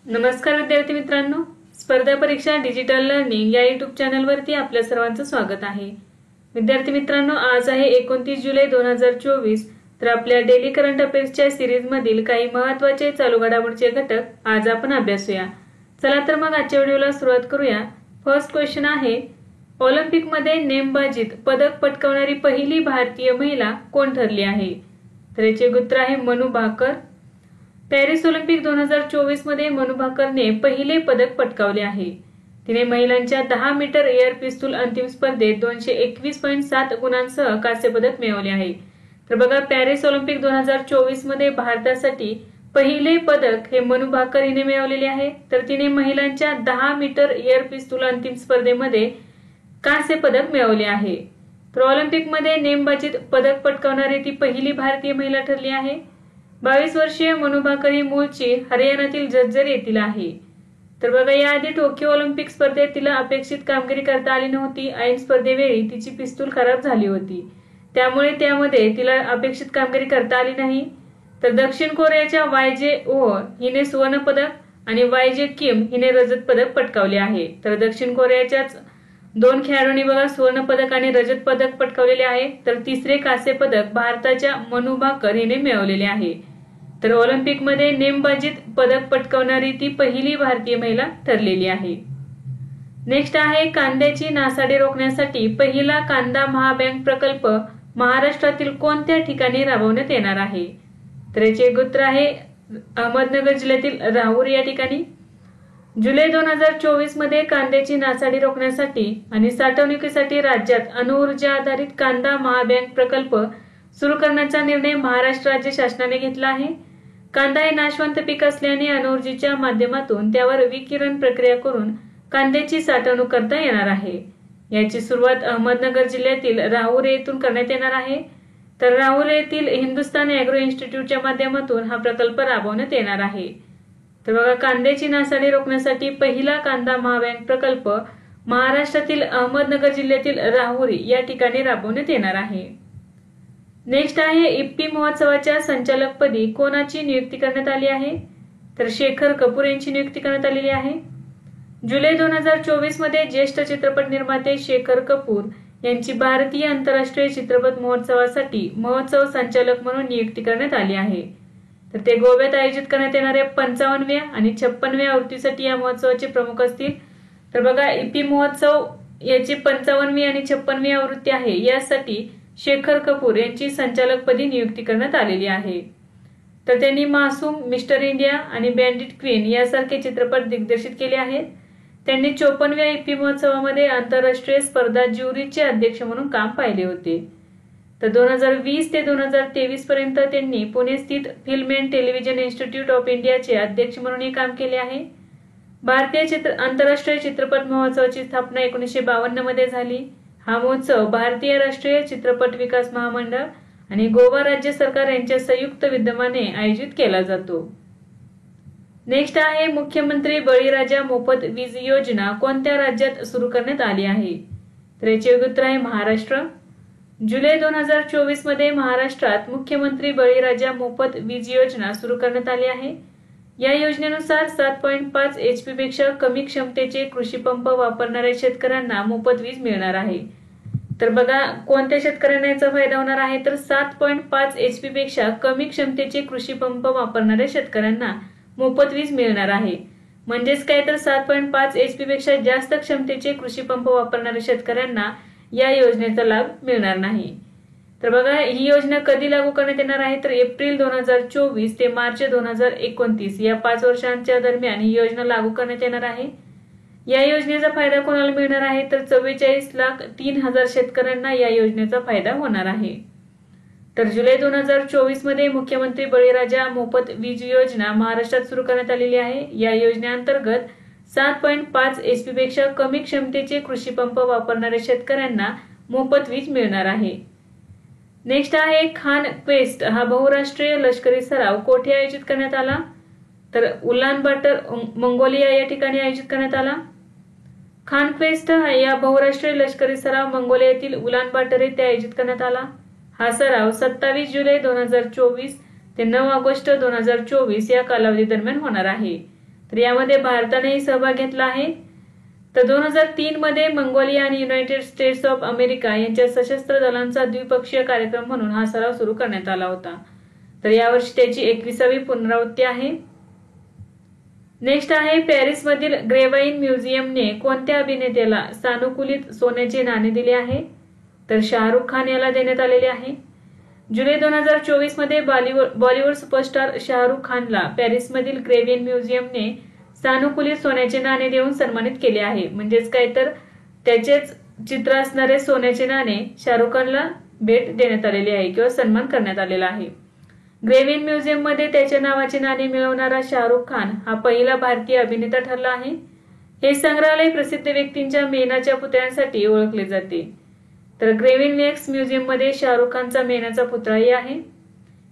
नमस्कार विद्यार्थी मित्रांनो, स्पर्धा परीक्षा डिजिटल लर्निंग या यूट्यूब चॅनलवरती आपल्या सर्वांचं स्वागत आहे। विद्यार्थी मित्रांनो, आज आहे 29 जुलै 2024। तर आपल्या डेली करंट अफेअर्सच्या सीरीज मधील काही महत्त्वाचे चालू घडामोडीचे घटक आज आपण अभ्यासूया। चला तर मग आजच्या व्हिडिओला सुरुवात करूया। फर्स्ट क्वेश्चन आहे, ऑलिम्पिक मध्ये नेमबाजीत पदक पटकावणारी पहिली भारतीय महिला कोण ठरली आहे? तर याचे उत्तर आहे मनू भाकर। पॅरिस ऑलिम्पिक 2024 मध्ये मनू भाकरने पहिले पदक पटकावले आहे। तिने महिलांच्या 10 मीटर एअर पिस्तूल अंतिम स्पर्धेत 221.7 गुणांसह कांस्य पदक मिळवले आहे। तर बघा, पॅरिस ऑलिम्पिक 2024 मध्ये भारतासाठी पहिले पदक हे मनू भाकर हिने मिळवलेले आहे। तर तिने महिलांच्या 10 मीटर एअर पिस्तूल अंतिम स्पर्धेमध्ये कांस्य पदक मिळवले आहे। तर ऑलिम्पिक मध्ये नेमबाजीत पदक पटकावणारी ती पहिली भारतीय महिला ठरली आहे। 22 वर्षीय मनू भाकर ही मूळची हरियाणातील झज्जर येथील आहे। तर बघा, याआधी टोकियो ऑलिम्पिक स्पर्धेत तिला अपेक्षित कामगिरी करता आली नव्हती। ऐन स्पर्धेवेळी तिची पिस्तूल खराब झाली होती, त्यामुळे त्यामध्ये तिला अपेक्षित कामगिरी करता आली नाही। तर दक्षिण कोरियाच्या वायजे ओ हिने सुवर्ण पदक आणि वायजे किम हिने रजत पदक पटकावले आहे। तर दक्षिण कोरियाच्याच 2 खेळाडूंनी बघा सुवर्ण पदक आणि रजत पदक पटकावलेले आहे। तर तिसरे कांस्य पदक भारताच्या मनू भाकर हिने मिळवलेले आहे। तर ऑलिम्पिक मध्ये नेमबाजीत पदक पटकावणारी ती पहिली भारतीय महिला ठरलेली आहे। नेक्स्ट आहे, कांद्याची नासाडी रोखण्यासाठी पहिला कांदा महाबँक प्रकल्प महाराष्ट्रातील कोणत्या ठिकाणी राबवण्यात येणार आहे? तर याचे उत्तर आहे अहमदनगर जिल्ह्यातील राहुरी या ठिकाणी। जुलै 2024 मध्ये कांद्याची नासाडी रोखण्यासाठी आणि साठवणुकीसाठी राज्यात अणुऊर्जा आधारित कांदा महाबँक प्रकल्प सुरू करण्याचा निर्णय महाराष्ट्र राज्य शासनाने घेतला आहे। कांदा हे नाशवंत पीक असल्याने अणुऊर्जेच्या माध्यमातून त्यावर विकिरण प्रक्रिया करून कांद्याची साठवणूक करता येणार आहे। याची सुरुवात अहमदनगर जिल्ह्यातील राहुरी येथून करण्यात येणार आहे। तर राहुरी येथील हिंदुस्थान ॲग्रो इन्स्टिट्यूटच्या माध्यमातून हा प्रकल्प राबवण्यात येणार आहे। तर बघा, कांद्याची नासाडी रोखण्यासाठी पहिला कांदा महाबँक प्रकल्प महाराष्ट्रातील अहमदनगर जिल्ह्यातील राहुरी या ठिकाणी राबवण्यात येणार आहे। नेक्स्ट आहे, इफ्फी महोत्सवाच्या संचालकपदी कोणाची नियुक्ती करण्यात आली आहे? तर शेखर कपूर यांची नियुक्ती करण्यात आलेली आहे। जुलै 2024 मध्ये ज्येष्ठ चित्रपट निर्माते शेखर कपूर यांची भारतीय आंतरराष्ट्रीय चित्रपट महोत्सवासाठी महोत्सव संचालक म्हणून नियुक्ती करण्यात आली आहे। तर ते गोव्यात आयोजित करण्यात येणाऱ्या 55व्या आणि 56व्या आवृत्तीसाठी या महोत्सवाचे प्रमुख असतील। तर बघा, इफ्फी महोत्सव याची 55वी आणि 56वी आवृत्ती आहे, यासाठी शेखर कपूर यांची संचालकपदी नियुक्ती करण्यात आलेली आहे। तर त्यांनी मासूम, मिस्टर इंडिया आणि बँडिट क्वीन यासारखे चित्रपट दिग्दर्शित केले आहेत। त्यांनी 54व्या इफ्फी महोत्सवामध्ये आंतरराष्ट्रीय स्पर्धा ज्युरीचे अध्यक्ष म्हणून काम पाहिले होते। तर 2020 ते 2023 पर्यंत त्यांनी पुणे स्थित film and television institute of इंडियाचे अध्यक्ष म्हणूनही काम केले आहे। भारतीय आंतरराष्ट्रीय चित्रपट महोत्सवाची स्थापना 1952 मध्ये झाली। हा महोत्सव भारतीय राष्ट्रीय चित्रपट विकास महामंडळ आणि गोवा राज्य सरकार यांच्या संयुक्त विद्यमाने आयोजित केला जातो। नेक्स्ट आहे, मुख्यमंत्री बळीराजा मोफत वीज योजना कोणत्या राज्यात सुरू करण्यात आली आहे? तर याचे उत्तर आहे महाराष्ट्र। जुलै 2024 मध्ये महाराष्ट्रात मुख्यमंत्री बळीराजा मोफत वीज योजना सुरू करण्यात आली आहे। या योजनेनुसार 7.5 HP पेक्षा कमी क्षमतेचे कृषी पंप वापरणाऱ्या शेतकऱ्यांना मोफत वीज मिळणार आहे। तर बघा, कोणत्या शेतकऱ्यांना याचा फायदा होणार आहे? तर 7.5 HP पेक्षा कमी क्षमतेचे कृषी पंप वापरणाऱ्या शेतकऱ्यांना मोफत वीज मिळणार आहे। म्हणजेच काय, तर 7.5 HP पेक्षा जास्त क्षमतेचे कृषी पंप वापरणाऱ्या शेतकऱ्यांना या योजनेचा लाभ मिळणार नाही। तर बघा, ही योजना कधी लागू करण्यात येणार आहे? तर एप्रिल 2024 ते मार्च 2029 या 5 वर्षांच्या दरम्यान ही योजना लागू करण्यात येणार आहे। या योजनेचा फायदा कोणाला मिळणार आहे? तर 44,03,000 शेतकऱ्यांना या योजनेचा फायदा होणार आहे। तर जुलै 2024 मध्ये मुख्यमंत्री बळीराजा मोफत वीज योजना महाराष्ट्रात सुरू करण्यात आलेली आहे। या योजनेअंतर्गत 7.5 HP पेक्षा कमी क्षमतेचे कृषी पंप वापरणाऱ्या शेतकऱ्यांना मोफत वीज मिळणार आहे। नेक्स्ट आहे, खान क्वेस्ट हा बहुराष्ट्रीय लष्करी सराव कोठे आयोजित करण्यात आला? तर उलान बाटर मंगोलिया या ठिकाणी आयोजित करण्यात आला। खान क्वेस्ट या बहुराष्ट्रीय लष्करी सराव मंगोलियातील उलान बाटर येथे आयोजित करण्यात आला। हा सराव 27 जुलै 2024 ते 9 ऑगस्ट 2024 या कालावधी दरम्यान होणार आहे। तर यामध्ये भारतानेही सहभाग घेतला आहे. तर 2003 मध्ये मंगोलिया आणि युनायटेड स्टेट्स ऑफ अमेरिका यांच्या सशस्त्र दलांचा द्विपक्षीय कार्यक्रम म्हणून हा सराव सुरू करण्यात आला होता. तर यावर्षी त्याची 21वी पुनरावृत्ती आहे. नेक्स्ट आहे पॅरिसमधील ग्रेवाइन म्युझियमने कोणत्या अभिनेत्याला सानुकूलित सोन्याचे नाणे दिले आहे? तर शाहरुख खान याला देण्यात आलेले आहे. जुलै 2024 मध्ये बॉलिवूड सुपरस्टार शाहरुख खानला पॅरिसमधील ग्रेवाइन म्युझियमने सानुकूलित सोन्याचे नाणे देऊन सन्मानित केले आहे. म्हणजेच काय तर त्याचेच चित्र असणारे सोन्याचे नाणे शाहरुख खानला भेट देण्यात आलेली आहे किंवा सन्मान करण्यात आलेला आहे. ग्रेवाइन म्युझियम मध्ये त्याच्या नावाचे नाणे मिळवणारा शाहरुख खान हा पहिला भारतीय अभिनेता ठरला आहे. हे संग्रहालय प्रसिद्ध व्यक्तींच्या मेणाच्या पुतळ्यांसाठी ओळखले जाते. तर ग्रेवाइन वॅक्स म्युझियम मध्ये शाहरुख खानचा मेणाचा पुतळाही आहे.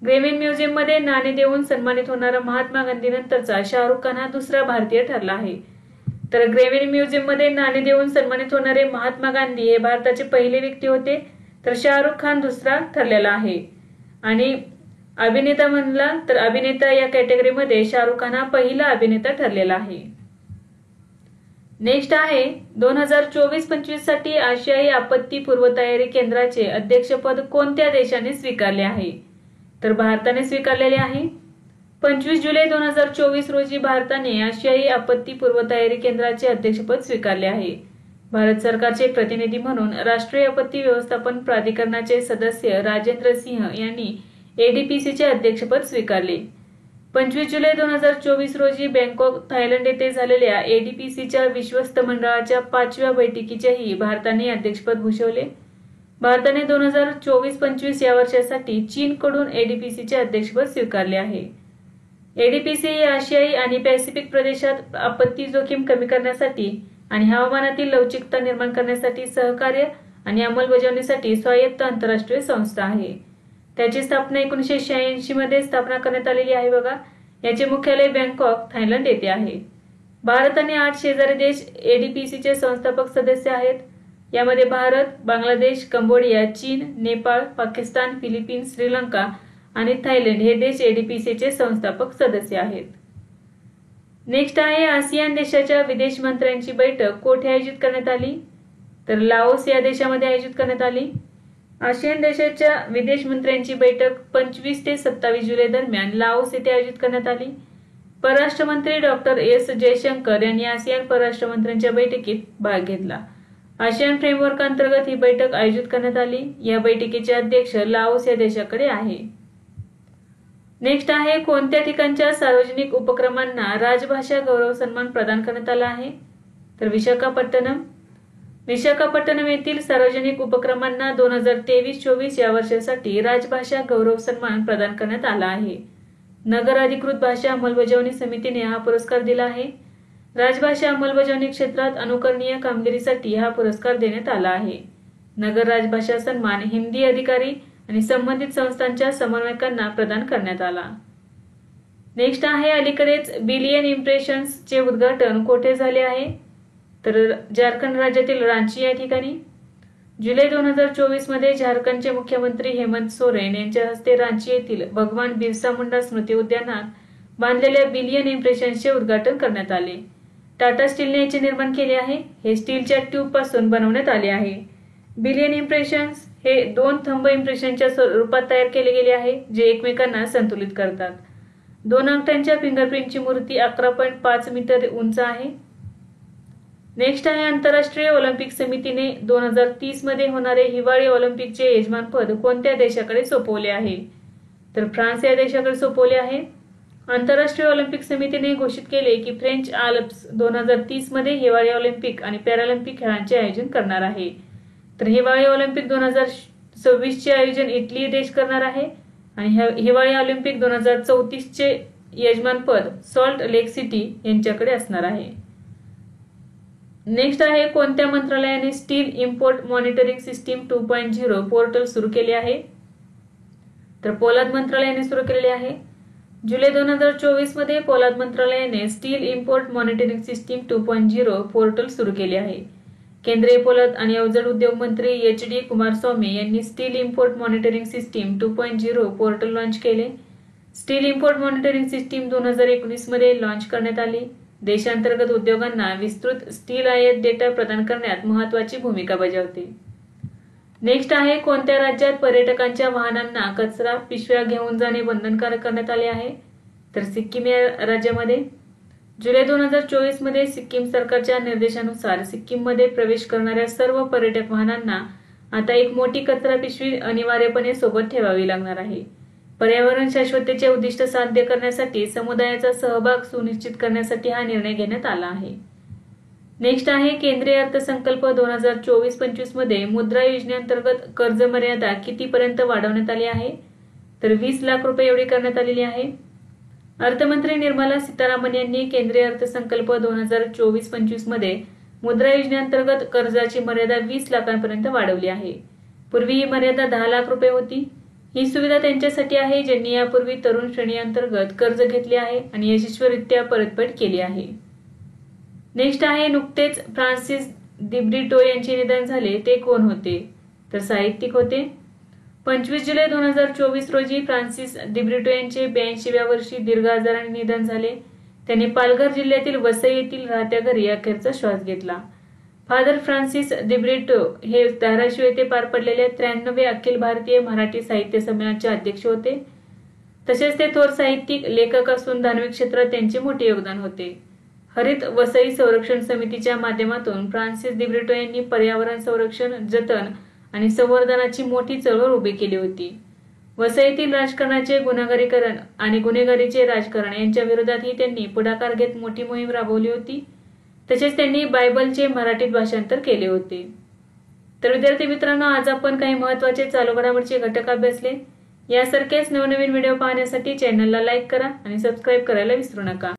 ग्रेवाइन म्युझियम मध्ये नाणे देऊन सन्मानित होणारा महात्मा गांधी नंतरचा शाहरुख खान हा दुसरा भारतीय ठरला आहे. तर ग्रेवाइन म्युझियम मध्ये नाणे देऊन सन्मानित होणारे महात्मा गांधी हे भारताचे पहिले व्यक्ती होते. तर शाहरुख खान दुसरा ठरलेला आहे. आणि अभिनेता म्हणला तर अभिनेता या कॅटेगरीमध्ये शाहरुख खान हा पहिला अभिनेता ठरलेला आहे. नेक्स्ट आहे 2024-25 साठी आशियाई आपत्ती पूर्वतयारी केंद्राचे अध्यक्षपद कोणत्या देशाने स्वीकारले आहे? तर भारताने स्वीकारलेले आहे. 25 जुलै 2024 रोजी भारताने आशियाई आपत्ती पूर्वतयारी केंद्राचे अध्यक्षपद स्वीकारले आहे. भारत सरकारचे प्रतिनिधी म्हणून राष्ट्रीय आपत्ती व्यवस्थापन प्राधिकरणाचे सदस्य राजेंद्र सिंह यांनी एडीपीसीचे अध्यक्षपद स्वीकारले. 25 जुलै 2024 रोजी बँकॉक थायलंड येथे झालेल्या एडीपीसीच्या विश्वस्त मंडळाच्या 5व्या बैठकीचेही भारताने अध्यक्षपद भूषवले. भारताने 2024-25 या वर्षासाठी चीनकडून एडीपीसीचे अध्यक्षपद स्वीकारले आहे. एडीपीसी ही आशियाई आणि पॅसिफिक प्रदेशात आपत्ती जोखीम कमी करण्यासाठी आणि हवामानातील लवचिकता निर्माण करण्यासाठी सहकार्य आणि अंमलबजावणीसाठी स्वायत्त आंतरराष्ट्रीय संस्था आहे. त्याची स्थापना 1986 मध्ये स्थापना करण्यात आलेली आहे. बघा, याचे मुख्यालय बँकॉक थायलंड येथे आहे. भारत आणि 8 शेजारी देश एडीपीसीचे संस्थापक सदस्य आहेत. यामध्ये भारत, बांगलादेश, कंबोडिया, चीन, नेपाळ, पाकिस्तान, फिलिपिन्स, श्रीलंका आणि थायलंड हे देश एडीपीसीचे संस्थापक सदस्य आहेत. नेक्स्ट आहे आसियान देशाच्या विदेश मंत्र्यांची बैठक कोठे आयोजित करण्यात आली? तर लाओस या देशामध्ये आयोजित करण्यात आली. आसियान देशाच्या विदेश मंत्र्यांची बैठक 25 ते 27 जुलै दरम्यान लाओस येथे आयोजित करण्यात आली. परराष्ट्र मंत्री डॉक्टर एस जयशंकर यांनी आसियान परराष्ट्र मंत्र्यांच्या बैठकीत भाग घेतला. आसियान फ्रेमवर्क अंतर्गत ही बैठक आयोजित करण्यात आली. या बैठकीचे अध्यक्ष लाओस या देशाकडे आहे. नेक्स्ट आहे कोणत्या ठिकाणच्या सार्वजनिक उपक्रमांना राजभाषा गौरव सन्मान प्रदान करण्यात आला आहे? तर विशाखापट्टणम. विशाखापट्टणम येथील सार्वजनिक उपक्रमांना 2023-24 या वर्षासाठी राजभाषा गौरव सन्मान प्रदान करण्यात आला आहे. नगर अधिकृत भाषा अंमलबजावणी समितीने हा पुरस्कार दिला आहे. राजभाषा अंमलबजावणी क्षेत्रात अनुकरणीय कामगिरीसाठी हा पुरस्कार देण्यात आला आहे. नगर राजभाषा सन्मान हिंदी अधिकारी आणि संबंधित संस्थांच्या समन्वयकांना प्रदान करण्यात आला. नेक्स्ट आहे अलीकडेच बिलियन इम्प्रेशन्सचे उद्घाटन कोठे झाले आहे? तर झारखंड राज्यातील रांची या ठिकाणी. जुलै 2024 मध्ये झारखंडचे मुख्यमंत्री हेमंत सोरेन यांच्या हस्ते रांची येथील भगवान बिरसा मुंडा स्मृती उद्यानात बांधलेल्या बिलियन इम्प्रेशन्सचे उद्घाटन करण्यात आले. टाटा स्टीलने याचे निर्माण केले आहे. हे स्टीलच्या ट्यूब पासून बनवण्यात आले आहे. बिलियन इम्प्रेशन्स हे 2 थंब इम्प्रेशनच्या स्वरूपात तयार केले गेले आहे जे एकमेकांना संतुलित करतात. 2 अंगठ्यांच्या फिंगरप्रिंटची मूर्ती 11.5 मीटर उंच आहे. नेक्स्ट आहे आंतरराष्ट्रीय ऑलिम्पिक समितीने 2030 मध्ये होणारे हिवाळी ऑलिम्पिकचे यजमानपद कोणत्या देशाकडे सोपवले आहे? तर फ्रान्स या देशाकडे सोपवले आहे. आंतरराष्ट्रीय ऑलिम्पिक समितीने घोषित केले की फ्रेंच आल्प्स 2030 मध्ये हिवाळी ऑलिम्पिक आणि पॅरालिम्पिक खेळांचे आयोजन करणार आहे. तर हिवाळी ऑलिम्पिक 2026 चे आयोजन इटली देश करणार आहे आणि हिवाळी ऑलिम्पिक 2034 चे यजमानपद सॉल्ट लेक सिटी यांच्याकडे असणार आहे. नेक्स्ट आहे कोणत्या मंत्रालयाने steel import monitoring system 2.0 portal सुरू केले आहे? तर पोलाद मंत्रालयाने सुरू केलेले आहे. जुलै 2024 मध्ये पोलाद मंत्रालयाने steel import monitoring system 2.0 portal सुरू केले आहे. केंद्रीय पोलाद आणि अवजड उद्योग मंत्री HD कुमारस्वामी यांनी steel import monitoring system 2.0 portal launch केले. स्टील इम्पोर्ट मॉनिटरिंग सिस्टीम 2019 मध्ये लॉन्च करण्यात आली. देशांतर्गत उद्योगांना विस्तृत स्टील आयात डेटा प्रदान करण्यात महत्त्वाची भूमिका बजावते. नेक्स्ट आहे, कोणत्या राज्यात पर्यटकांच्या वाहनांना कचरा पिशव्या घेऊन जाणे बंधनकारक करण्यात आले आहे? तर सिक्कीम या राज्यामध्ये. जुलै 2024 मध्ये सिक्कीम सरकारच्या निर्देशानुसार सिक्कीममध्ये प्रवेश करणाऱ्या सर्व पर्यटक वाहनांना आता एक मोठी कचरा पिशवी अनिवार्यपणे सोबत ठेवावी लागणार आहे. पर्यावरण शाश्वततेचे उद्दिष्ट साध्य करण्यासाठी समुदायाचा सहभाग सुनिश्चित करण्यासाठी हा निर्णय घेण्यात आला आहे. नेक्स्ट आहे, केंद्रीय अर्थसंकल्प 2024-25 मध्ये मुद्रा योजनेअंतर्गत कर्ज मर्यादा कितीपर्यंत वाढवण्यात आली आहे? तर 20 लाख रुपये एवढी करण्यात आलेली आहे. अर्थमंत्री निर्मला सीतारामन यांनी केंद्रीय अर्थसंकल्प 2024-25 मध्ये मुद्रा योजनेअंतर्गत कर्जाची मर्यादा 20 लाखांपर्यंत वाढवली आहे. पूर्वी ही मर्यादा 10 लाख रुपये होती. ही सुविधा त्यांच्यासाठी आहे ज्यांनी यापूर्वी तरुण श्रेणी अंतर्गत कर्ज घेतले आहे आणि यशस्वीरित्या परतफेड केली आहे. नेक्स्ट आहे, नुकतेच फ्रान्सिस दिब्रिटो यांचे निधन झाले, ते कोण होते? तर साहित्यिक होते. 25 जुलै 2024 रोजी फ्रान्सिस दिब्रिटो यांचे 82व्या वर्षी दीर्घ आजाराने निधन झाले. त्यांनी पालघर जिल्ह्यातील वसई येथील राहत्या घरी अखेरचा श्वास घेतला. फादर फ्रान्सिस दिब्रिटो हे धाराशिव येथे पार पडलेल्या 93व्या अखिल भारतीय मराठी साहित्य संमेलनाचे अध्यक्ष होते. तसेच ते थोर साहित्यिक लेखक असून धार्मिक क्षेत्रात त्यांचे मोठे योगदान होते. हरित वसई संरक्षण समितीच्या माध्यमातून फ्रान्सिस दिब्रिटो यांनी पर्यावरण संरक्षण, जतन आणि संवर्धनाची मोठी चळवळ उभी केली होती. वसईतील राजकारणाचे गुन्हेगारीकरण आणि गुन्हेगारीचे राजकारण यांच्या विरोधातही त्यांनी पुढाकार घेत मोठी मोहीम राबवली होती. तसेच त्यांनी बायबलचे मराठीत भाषांतर केले होते. तर विद्यार्थी मित्रांनो, आज आपण काही महत्त्वाचे चालू घडामोडीचे घटक अभ्यासले. यासारखेच नवनवीन व्हिडिओ पाहण्यासाठी चॅनलला लाईक करा आणि सबस्क्राईब करायला विसरू नका.